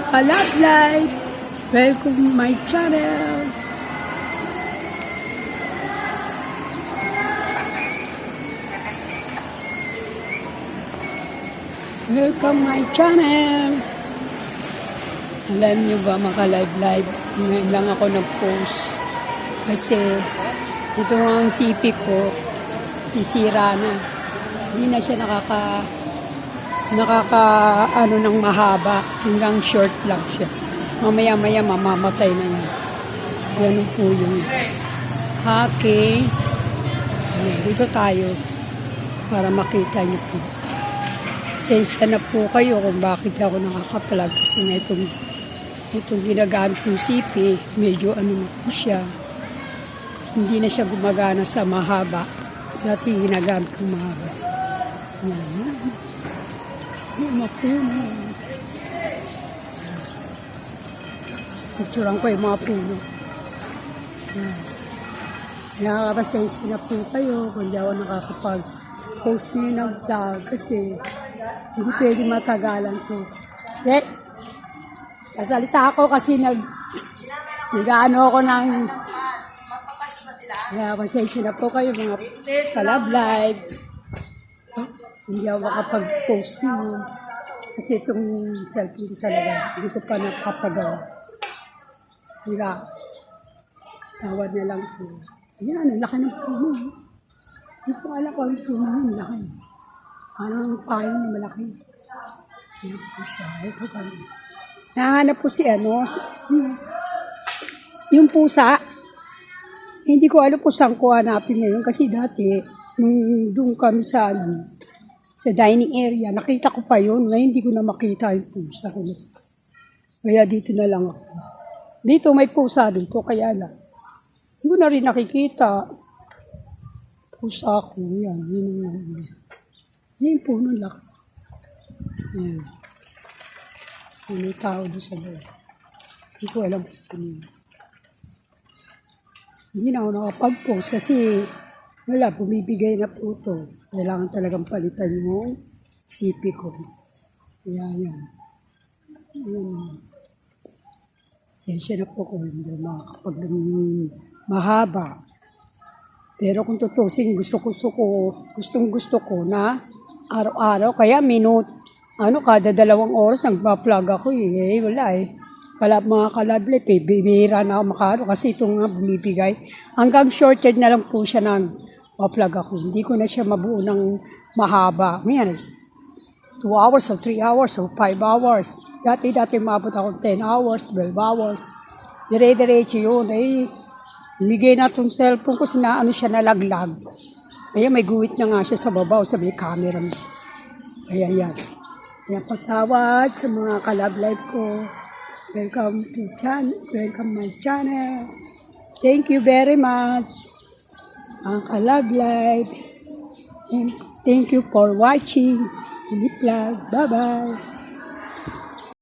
Kalab Life! Welcome to my channel! Welcome my channel! Alam nyo ba mga live ngayon lang ako nag-post kasi ito ang CP ko sisira na, hindi na siya nakaka ano ng mahaba, hanggang short lang siya. Mamaya mamamatay na yan. Ganun po yung hake. Dito tayo para makita niyo po. Sensya na po kayo kung bakit ako nakaka-vlog kasi na itong ginagamit kong CP, medyo ano na po siya. Hindi na siya gumagana sa mahaba. Dati ginagamit kong mahaba. Yan. Mapuno. Picturean ko yung mga puno. Nakakapasensya na po kayo kung di ako nakakapag-post nyo ng vlog kasi hindi pwede matagalan ko. Sasalita ako kasi nag-ano ako ng pasensya na po kayo mga Kalab Live. Hindi ako makapag-post nyo kasi itong cellphone talaga hindi ko pa napapagawa. Hira. Tawad na lang po. Ayan, ang laki ng puno. Hindi ko alam kung ang puno ang laki. Parang payo na malaki. Ayan po siya. Ito pa rin. Nahanap po si yung pusa. Hindi ko alam kung saan ko hanapin ngayon kasi dati nung doon kami sa dining area, nakita ko pa yun. Ngayon hindi ko na makita yung pusa. Kaya dito na lang ako. Dito may pusa dito, kaya lang. Hindi ko na rin nakikita. Pusa ko, yan. Yan po nung laki. Yan. May tao doon sa loob. Hindi ko alam kung kanina. Hindi na ako nakapag-post kasi wala, bumibigay na po ito. Kailangan talagang palitan yung CP ko. Yan. Sensya na po kung hindi makakapag mahaba. Pero kung tutusin, gustong gusto ko na araw-araw, kaya kada 2 oras nagpa-vlog ako wala mga kalablet bibihira na ako makaro kasi ito nga bumibigay. Hanggang shorted na lang po siya nag-vlog ako. Hindi ko na siya mabuo ng mahaba. Ngayon, 2 hours o 3 hours o 5 hours. Dati mabot ako 10 hours, 12 hours. Dire-diretso yun. Bigay na itong cellphone ko, siya nalaglag. Kaya may guwit na nga siya sa babaw, sa may camera. Kaya yan. Kaya patawad sa mga Kalab Live ko. Welcome my channel. Thank you very much. Ang Kalab Live. And thank you for watching. Vlog. Bye-bye.